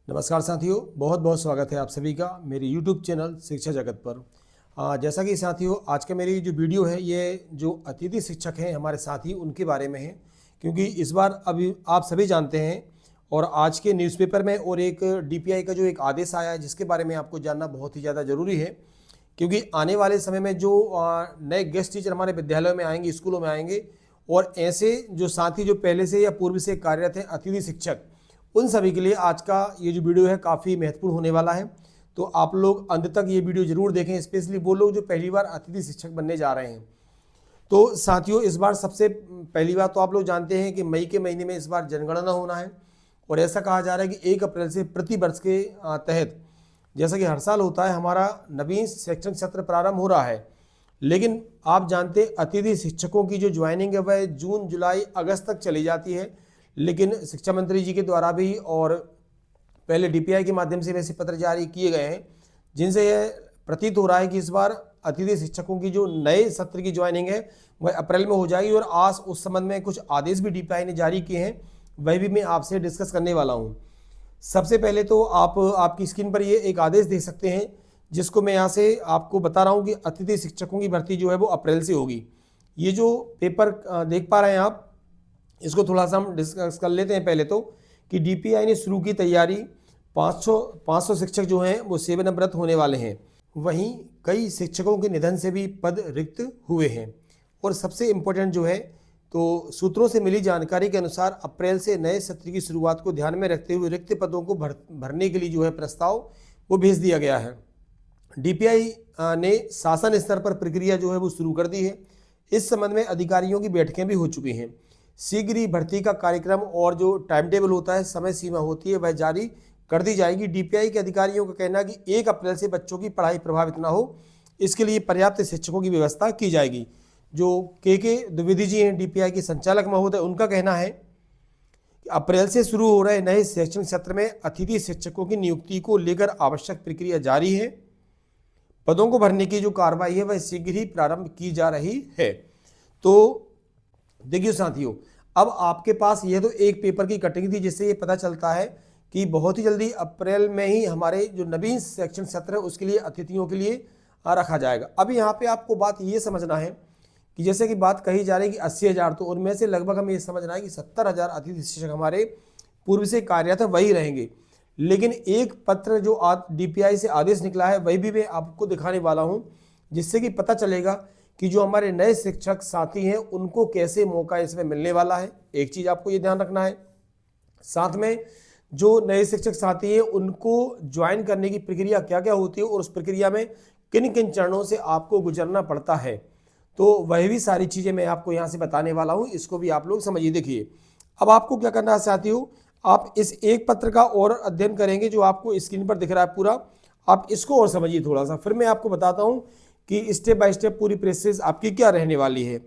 नमस्कार साथियों, बहुत बहुत स्वागत है आप सभी का मेरे YouTube चैनल शिक्षा जगत पर। जैसा कि साथियों, आज का मेरी जो वीडियो है ये जो अतिथि शिक्षक हैं हमारे साथी उनके बारे में है, क्योंकि इस बार अभी आप सभी जानते हैं और आज के न्यूज़पेपर में और एक DPI का जो एक आदेश आया है जिसके बारे में आपको जानना बहुत ही ज़्यादा ज़रूरी है, क्योंकि आने वाले समय में जो नए गेस्ट टीचर हमारे विद्यालयों में आएंगे, स्कूलों में आएंगे और ऐसे जो साथी जो पहले से या पूर्व से कार्यरत हैं अतिथि शिक्षक, उन सभी के लिए आज का ये जो वीडियो है काफ़ी महत्वपूर्ण होने वाला है। तो आप लोग अंत तक ये वीडियो जरूर देखें, स्पेशली वो लोग जो पहली बार अतिथि शिक्षक बनने जा रहे हैं। तो साथियों, इस बार सबसे पहली बात तो आप लोग जानते हैं कि मई के महीने में इस बार जनगणना होना है और ऐसा कहा जा रहा है कि 1 अप्रैल से प्रति वर्ष के तहत, जैसा कि हर साल होता है, हमारा नवीन शैक्षणिक सत्र प्रारंभ हो रहा है। लेकिन आप जानते हैं अतिथि शिक्षकों की जो ज्वाइनिंग है वह जून, जुलाई, अगस्त तक चली जाती है। लेकिन शिक्षा मंत्री जी के द्वारा भी और पहले DPI के माध्यम से वैसे पत्र जारी किए गए हैं जिनसे यह प्रतीत हो रहा है कि इस बार अतिथि शिक्षकों की जो नए सत्र की ज्वाइनिंग है वह अप्रैल में हो जाएगी। और आज उस संबंध में कुछ आदेश भी DPI ने जारी किए हैं, वह भी मैं आपसे डिस्कस करने वाला हूँ। सबसे पहले तो आपकी स्क्रीन पर ये एक आदेश देख सकते हैं जिसको मैं यहाँ से आपको बता रहा हूँ कि अतिथि शिक्षकों की भर्ती जो है वो अप्रैल से होगी। ये जो पेपर देख पा रहे हैं आप, इसको थोड़ा सा हम डिस्कस कर लेते हैं पहले तो, कि DPI ने शुरू की तैयारी। 500 शिक्षक जो हैं वो सेवानिवृत्त होने वाले हैं। वहीं कई शिक्षकों के निधन से भी पद रिक्त हुए हैं। और सबसे इम्पोर्टेंट जो है, तो सूत्रों से मिली जानकारी के अनुसार अप्रैल से नए सत्र की शुरुआत को ध्यान में रखते हुए रिक्त पदों को भरने के लिए जो है प्रस्ताव वो भेज दिया गया है। DPI ने शासन स्तर पर प्रक्रिया जो है वो शुरू कर दी है। इस संबंध में अधिकारियों की बैठकें भी हो चुकी हैं। शीघ्र ही भर्ती का कार्यक्रम और जो टाइम टेबल होता है, समय सीमा होती है, वह जारी कर दी जाएगी। DPI के अधिकारियों का कहना है कि 1 अप्रैल से बच्चों की पढ़ाई प्रभावित ना हो, इसके लिए पर्याप्त शिक्षकों की व्यवस्था की जाएगी। जो के द्विवेदी जी हैं DPI के संचालक महोदय, उनका कहना है कि अप्रैल से शुरू हो रहे नए शैक्षणिक सत्र में अतिथि शिक्षकों की नियुक्ति को लेकर आवश्यक प्रक्रिया जारी है। पदों को भरने की जो कार्रवाई है वह शीघ्र ही प्रारंभ की जा रही है। तो देखिए साथियों, अब आपके पास ये तो एक पेपर की कटिंग थी जिससे ये पता चलता है कि बहुत ही जल्दी अप्रैल में ही हमारे जो नवीन शैक्षणिक सत्र है उसके लिए अतिथियों के लिए रखा जाएगा। अब यहाँ पे आपको बात ये समझना है कि जैसे कि बात कही जा रही है कि 80,000, तो उनमें से लगभग हमें ये समझना है कि 70,000 अतिथि शिक्षक हमारे पूर्व से कार्यरत वही रहेंगे। लेकिन एक पत्र जो आज DPI से आदेश निकला है वही भी मैं आपको दिखाने वाला हूँ, जिससे कि पता चलेगा कि जो हमारे नए शिक्षक साथी हैं उनको कैसे मौका इसमें मिलने वाला है। एक चीज़ आपको ये ध्यान रखना है, साथ में जो नए शिक्षक साथी हैं उनको ज्वाइन करने की प्रक्रिया क्या क्या होती है और उस प्रक्रिया में किन किन चरणों से आपको गुजरना पड़ता है, तो वह भी सारी चीज़ें मैं आपको यहाँ से बताने वाला हूँ। इसको भी आप लोग समझिए। देखिए, अब आपको क्या करना है साथियों, आप इस एक पत्र का और अध्ययन करेंगे जो आपको स्क्रीन पर दिख रहा है पूरा, आप इसको और समझिए थोड़ा सा, फिर मैं आपको बताता हूँ कि स्टेप बाय स्टेप पूरी प्रोसेस आपकी क्या रहने वाली है।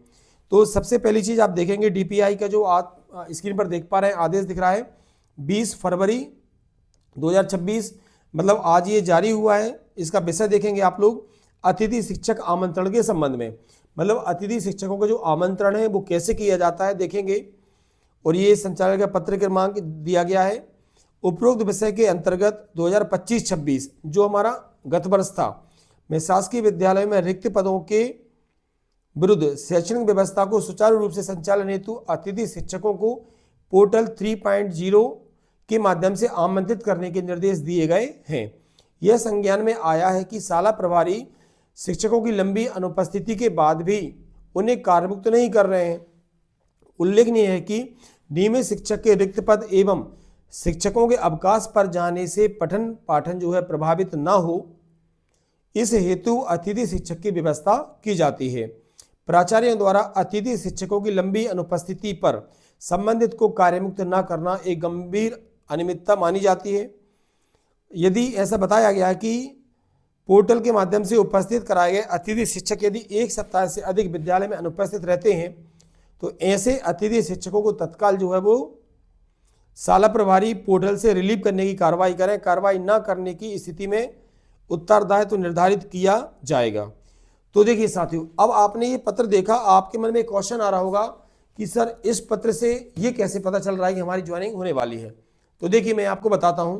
तो सबसे पहली चीज़ आप देखेंगे DPI का जो आप स्क्रीन पर देख पा रहे हैं आदेश दिख रहा है 20 फरवरी 2026, मतलब आज ये जारी हुआ है। इसका विषय देखेंगे आप लोग, अतिथि शिक्षक आमंत्रण के संबंध में, मतलब अतिथि शिक्षकों का जो आमंत्रण है वो कैसे किया जाता है देखेंगे। और ये संचालक का पत्र क्रमांक दिया गया है। उपरोक्त विषय के अंतर्गत 2025-26 जो हमारा गत वर्ष था में शासकीय विद्यालय में रिक्त पदों के विरुद्ध शैक्षणिक व्यवस्था को सुचारू रूप से संचालन हेतु अतिथि शिक्षकों को पोर्टल 3.0 के माध्यम से आमंत्रित करने के निर्देश दिए गए हैं। यह संज्ञान में आया है कि शाला प्रभारी शिक्षकों की लंबी अनुपस्थिति के बाद भी उन्हें कार्यमुक्त नहीं कर रहे हैं। उल्लेखनीय है कि नियमित शिक्षक के रिक्त पद एवं शिक्षकों के अवकाश पर जाने से पठन पाठन जो है प्रभावित न हो, इस हेतु अतिथि शिक्षक की व्यवस्था की जाती है। प्राचार्यों द्वारा अतिथि शिक्षकों की लंबी अनुपस्थिति पर संबंधित को कार्यमुक्त न करना एक गंभीर अनियमितता मानी जाती है। यदि ऐसा बताया गया कि पोर्टल के माध्यम से उपस्थित कराए गए अतिथि शिक्षक यदि 1 सप्ताह से अधिक विद्यालय में अनुपस्थित रहते हैं तो ऐसे अतिथि शिक्षकों को तत्काल जो है वो शाला प्रभारी पोर्टल से रिलीव करने की कार्रवाई करें। कार्रवाई न करने की स्थिति में उत्तरदायित्व निर्धारित किया जाएगा। तो देखिए साथियों, अब आपने ये पत्र देखा, आपके मन में क्वेश्चन आ रहा होगा कि सर इस पत्र से ये कैसे पता चल रहा है कि हमारी ज्वाइनिंग होने वाली है। तो देखिए मैं आपको बताता हूँ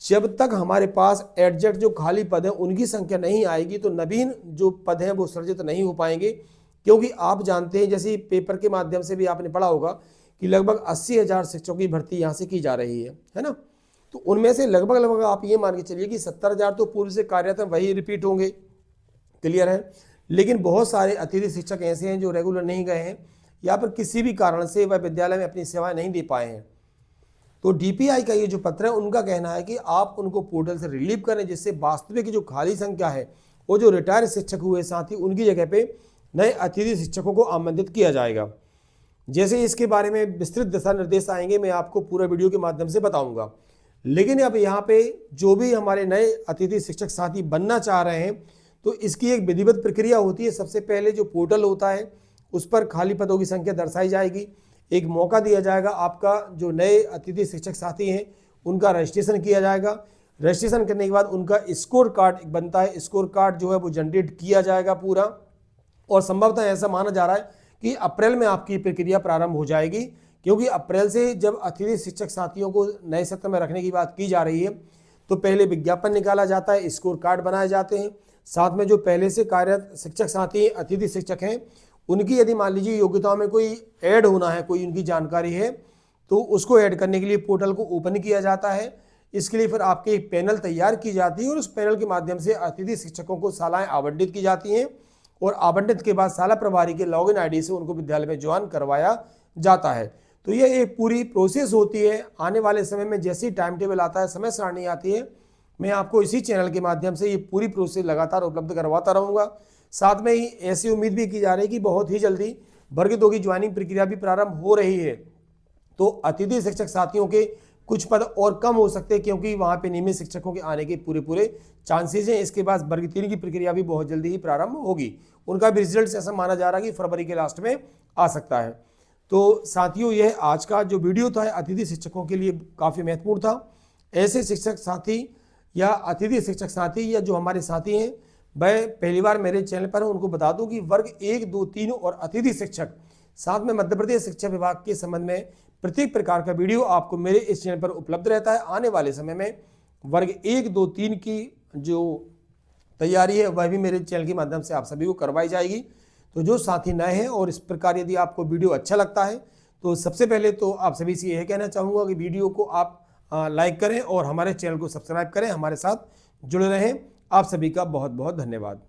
जब तक हमारे पास एडजस्ट जो खाली पद हैं उनकी संख्या नहीं आएगी तो नवीन जो पद हैं वो सृजित नहीं हो पाएंगे। क्योंकि आप जानते हैं, जैसे पेपर के माध्यम से भी आपने पढ़ा होगा कि लगभग 80,000 शिक्षकों की भर्ती यहाँ से की जा रही है ना। तो उनमें से लगभग आप ये मान के चलिए कि 70,000 तो पूर्व से कार्यरत हैं, वही रिपीट होंगे, क्लियर है। लेकिन बहुत सारे अतिथि शिक्षक ऐसे हैं जो रेगुलर नहीं गए हैं या फिर किसी भी कारण से वह विद्यालय में अपनी सेवाएं नहीं दे पाए हैं। तो डीपीआई का ये जो पत्र है उनका कहना है कि आप उनको पोर्टल से रिलीव करें, जिससे वास्तविक जो खाली संख्या है वो जो रिटायर शिक्षक हुए साथ ही उनकी जगह पे नए अतिथि शिक्षकों को आमंत्रित किया जाएगा। जैसे इसके बारे में विस्तृत दिशा निर्देश आएंगे मैं आपको पूरा वीडियो के माध्यम से बताऊंगा। लेकिन अब यहाँ पे जो भी हमारे नए अतिथि शिक्षक साथी बनना चाह रहे हैं तो इसकी एक विधिवत प्रक्रिया होती है। सबसे पहले जो पोर्टल होता है उस पर खाली पदों की संख्या दर्शाई जाएगी, एक मौका दिया जाएगा, आपका जो नए अतिथि शिक्षक साथी हैं उनका रजिस्ट्रेशन किया जाएगा। रजिस्ट्रेशन करने के बाद उनका स्कोर कार्ड बनता है, स्कोर कार्ड जो है वो जनरेट किया जाएगा पूरा, और संभवतः ऐसा माना जा रहा है कि अप्रैल में आपकी प्रक्रिया प्रारंभ हो जाएगी। क्योंकि अप्रैल से जब अतिथि शिक्षक साथियों को नए सत्र में रखने की बात की जा रही है तो पहले विज्ञापन निकाला जाता है, स्कोर कार्ड बनाए जाते हैं, साथ में जो पहले से कार्यरत शिक्षक साथी अतिथि शिक्षक हैं उनकी यदि मान लीजिए योग्यताओं में कोई ऐड होना है, कोई उनकी जानकारी है तो उसको ऐड करने के लिए पोर्टल को ओपन किया जाता है। इसके लिए फिर आपके एक पैनल तैयार की जाती है और उस पैनल के माध्यम से अतिथि शिक्षकों को शालाएं आवंटित की जाती हैं और आवंटित के बाद शाला प्रभारी के लॉगिन आईडी से उनको विद्यालय में ज्वाइन करवाया जाता है। तो ये एक पूरी प्रोसेस होती है। आने वाले समय में जैसे ही टाइम टेबल आता है, समय सारणी आती है, मैं आपको इसी चैनल के माध्यम से ये पूरी प्रोसेस लगातार उपलब्ध करवाता रहूँगा। साथ में ही ऐसी उम्मीद भी की जा रही है कि बहुत ही जल्दी वर्ग 2 की ज्वाइनिंग प्रक्रिया भी प्रारंभ हो रही है। तो अतिथि शिक्षक साथियों के कुछ पद और कम हो सकते हैं क्योंकि वहाँ पे नियमित शिक्षकों के आने के पूरे चांसेस हैं। इसके बाद वर्ग 3 की प्रक्रिया भी बहुत जल्दी ही प्रारंभ होगी। उनका भी रिजल्ट ऐसा माना जा रहा है कि फरवरी के लास्ट में आ सकता है। तो साथियों, यह आज का जो वीडियो था अतिथि शिक्षकों के लिए काफ़ी महत्वपूर्ण था। ऐसे शिक्षक साथी या अतिथि शिक्षक साथी या जो हमारे साथी हैं वह पहली बार मेरे चैनल पर हैं, उनको बता दूं कि वर्ग 1, 2, 3 और अतिथि शिक्षक साथ में मध्य प्रदेश शिक्षा विभाग के संबंध में प्रत्येक प्रकार का वीडियो आपको मेरे इस चैनल पर उपलब्ध रहता है। आने वाले समय में वर्ग 1, 2, 3 की जो तैयारी है वह भी मेरे चैनल के माध्यम से आप सभी को करवाई जाएगी। तो जो साथी नए हैं और इस प्रकार यदि आपको वीडियो अच्छा लगता है तो सबसे पहले तो आप सभी से यह कहना चाहूँगा कि वीडियो को आप लाइक करें और हमारे चैनल को सब्सक्राइब करें, हमारे साथ जुड़े रहें। आप सभी का बहुत बहुत धन्यवाद।